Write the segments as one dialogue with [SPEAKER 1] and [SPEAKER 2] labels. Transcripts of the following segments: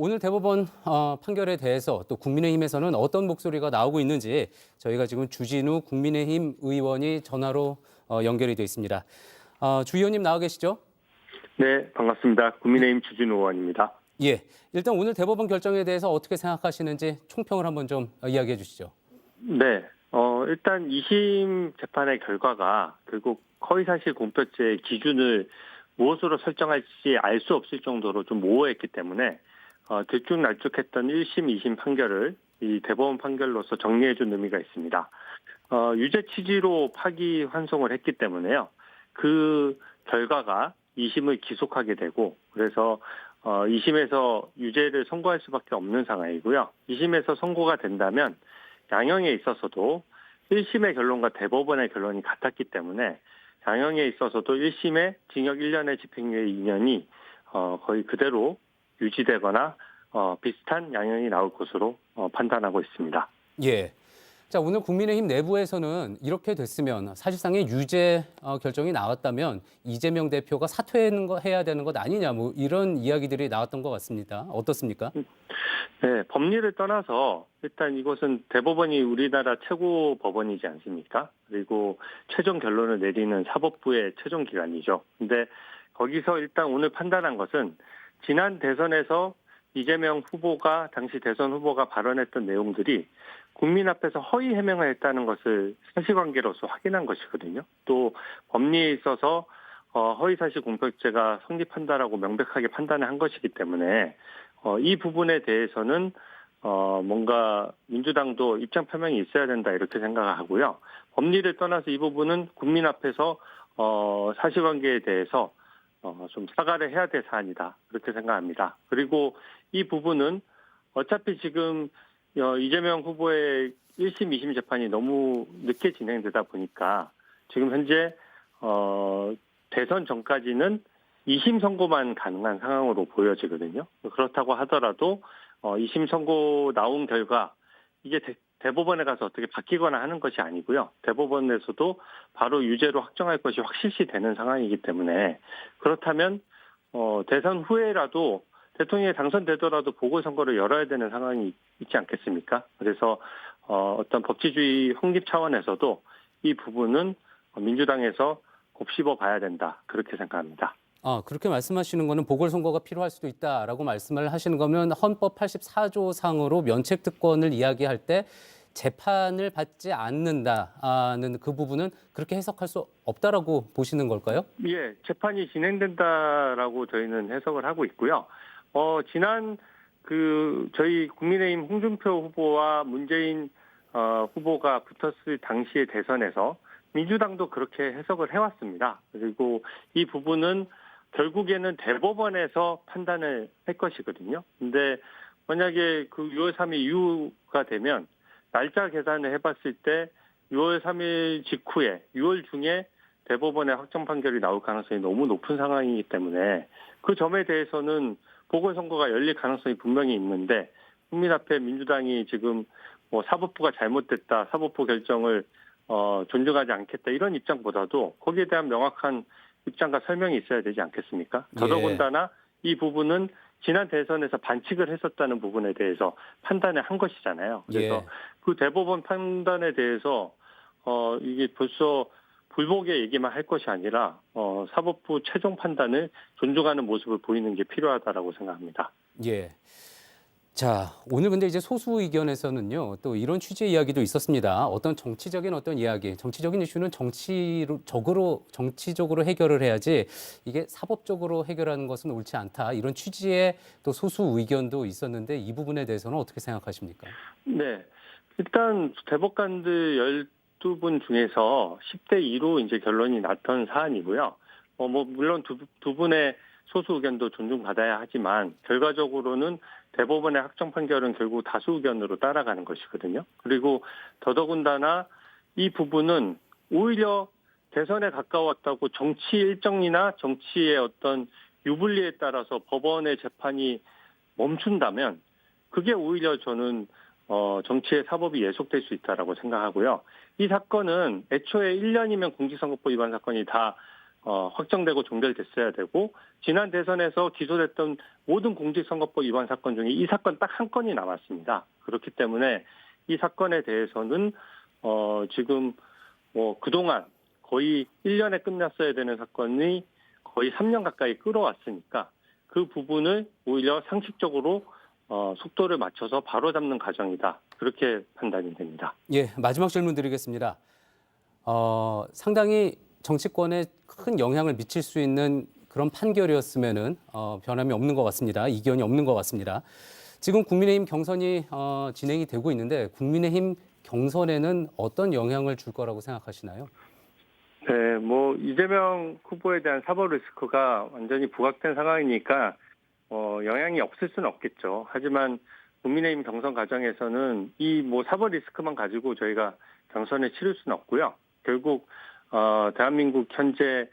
[SPEAKER 1] 오늘 대법원 판결에 대해서 또 국민의힘에서는 어떤 목소리가 나오고 있는지 저희가 지금 주진우 국민의힘 의원이 전화로 연결이 돼 있습니다. 주 의원님 나와 계시죠?
[SPEAKER 2] 네, 반갑습니다. 국민의힘 주진우 의원입니다.
[SPEAKER 1] 예. 일단 오늘 대법원 결정에 대해서 어떻게 생각하시는지 총평을 한번 좀 이야기해 주시죠.
[SPEAKER 2] 네, 일단 2심 재판의 결과가 결국 허위사실 공표죄의 기준을 무엇으로 설정할지 알 수 없을 정도로 좀 모호했기 때문에 들쭉날쭉했던 1심, 2심 판결을 이 대법원 판결로서 정리해준 의미가 있습니다. 유죄 취지로 파기 환송을 했기 때문에요. 그 결과가 2심을 기속하게 되고 그래서 2심에서 유죄를 선고할 수밖에 없는 상황이고요. 2심에서 선고가 된다면 양형에 있어서도 1심의 결론과 대법원의 결론이 같았기 때문에 양형에 있어서도 1심의 징역 1년의 집행유예 2년이 거의 그대로 유지되거나 비슷한 양형이 나올 것으로 판단하고 있습니다.
[SPEAKER 1] 예. 자, 오늘 국민의힘 내부에서는 이렇게 됐으면 사실상의 유죄 결정이 나왔다면 이재명 대표가 사퇴해야 되는 것 아니냐 뭐 이런 이야기들이 나왔던 것 같습니다. 어떻습니까?
[SPEAKER 2] 네, 법리를 떠나서 일단 이것은 대법원이 우리나라 최고 법원이지 않습니까? 그리고 최종 결론을 내리는 사법부의 최종 기관이죠. 근데 거기서 일단 오늘 판단한 것은 지난 대선에서 이재명 후보가 당시 대선 후보가 발언했던 내용들이 국민 앞에서 허위 해명을 했다는 것을 사실관계로서 확인한 것이거든요. 또 법리에 있어서 허위사실 공표죄가 성립한다라고 명백하게 판단을 한 것이기 때문에 이 부분에 대해서는 뭔가 민주당도 입장 표명이 있어야 된다 이렇게 생각하고요. 법리를 떠나서 이 부분은 국민 앞에서 사실관계에 대해서 좀 사과를 해야 될 사안이다 그렇게 생각합니다. 그리고 이 부분은 어차피 지금 이재명 후보의 1심, 2심 재판이 너무 늦게 진행되다 보니까 지금 현재 대선 전까지는 2심 선고만 가능한 상황으로 보여지거든요. 그렇다고 하더라도 2심 선고 나온 결과 이게 대법원에 가서 어떻게 바뀌거나 하는 것이 아니고요. 대법원에서도 바로 유죄로 확정할 것이 확실시 되는 상황이기 때문에 그렇다면 대선 후에라도 대통령이 당선되더라도 보궐선거를 열어야 되는 상황이 있지 않겠습니까? 그래서 어떤 법치주의 확립 차원에서도 이 부분은 민주당에서 곱씹어 봐야 된다 그렇게 생각합니다.
[SPEAKER 1] 그렇게 말씀하시는 거는 보궐선거가 필요할 수도 있다라고 말씀을 하시는 거면 헌법 84조 상으로 면책특권을 이야기할 때 재판을 받지 않는다는 그 부분은 그렇게 해석할 수 없다라고 보시는 걸까요?
[SPEAKER 2] 예, 재판이 진행된다라고 저희는 해석을 하고 있고요. 지난 저희 국민의힘 홍준표 후보와 문재인 후보가 붙었을 당시의 대선에서 민주당도 그렇게 해석을 해왔습니다. 그리고 이 부분은 결국에는 대법원에서 판단을 할 것이거든요. 근데 만약에 그 6월 3일 이후가 되면 날짜 계산을 해봤을 때 6월 3일 직후에 6월 중에 대법원의 확정 판결이 나올 가능성이 너무 높은 상황이기 때문에 그 점에 대해서는 보궐선거가 열릴 가능성이 분명히 있는데 국민 앞에 민주당이 지금 사법부가 잘못됐다, 사법부 결정을 존중하지 않겠다 이런 입장보다도 거기에 대한 명확한 입장과 설명이 있어야 되지 않겠습니까? 더더군다나 이 부분은 지난 대선에서 반칙을 했었다는 부분에 대해서 판단을 한 것이잖아요. 그래서 그 대법원 판단에 대해서 이게 벌써 불복의 얘기만 할 것이 아니라 사법부 최종 판단을 존중하는 모습을 보이는 게 필요하다라고 생각합니다.
[SPEAKER 1] 예. 자, 오늘 근데 이제 소수 의견에서는요, 또 이런 취지의 이야기도 있었습니다. 어떤 정치적인 이야기, 정치적인 이슈는 정치적으로 해결을 해야지 이게 사법적으로 해결하는 것은 옳지 않다. 이런 취지의 또 소수 의견도 있었는데 이 부분에 대해서는 어떻게 생각하십니까?
[SPEAKER 2] 네. 일단 대법관들 12분 중에서 10대 2로 이제 결론이 났던 사안이고요. 물론 두 분의 소수 의견도 존중받아야 하지만 결과적으로는 대법원의 확정 판결은 결국 다수 의견으로 따라가는 것이거든요. 그리고 더더군다나 이 부분은 오히려 대선에 가까웠다고 정치 일정이나 정치의 어떤 유불리에 따라서 법원의 재판이 멈춘다면 그게 오히려 저는 정치의 사법이 예속될 수 있다라고 생각하고요. 이 사건은 애초에 1년이면 공직선거법 위반 사건이 다 확정되고 종결됐어야 되고 지난 대선에서 기소됐던 모든 공직선거법 위반 사건 중에 이 사건 딱 한 건이 남았습니다. 그렇기 때문에 이 사건에 대해서는 지금 그동안 거의 1년에 끝났어야 되는 사건이 거의 3년 가까이 끌어왔으니까 그 부분을 오히려 상식적으로 속도를 맞춰서 바로잡는 과정이다. 그렇게 판단이 됩니다.
[SPEAKER 1] 예, 마지막 질문 드리겠습니다. 상당히 정치권에 큰 영향을 미칠 수 있는 그런 판결이었으면은 변함이 없는 것 같습니다. 이견이 없는 것 같습니다. 지금 국민의힘 경선이 진행이 되고 있는데 국민의힘 경선에는 어떤 영향을 줄 거라고 생각하시나요?
[SPEAKER 2] 네, 이재명 후보에 대한 사법 리스크가 완전히 부각된 상황이니까 영향이 없을 수는 없겠죠. 하지만 국민의힘 경선 과정에서는 이 사법 리스크만 가지고 저희가 경선을 치를 수는 없고요. 결국 대한민국 현재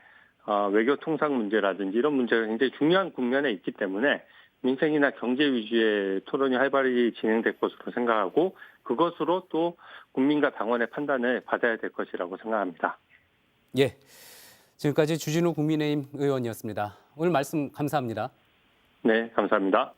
[SPEAKER 2] 외교 통상 문제라든지 이런 문제가 굉장히 중요한 국면에 있기 때문에 민생이나 경제 위주의 토론이 활발히 진행될 것으로 생각하고 그것으로 또 국민과 당원의 판단을 받아야 될 것이라고 생각합니다.
[SPEAKER 1] 예, 지금까지 주진우 국민의힘 의원이었습니다. 오늘 말씀 감사합니다.
[SPEAKER 2] 네, 감사합니다.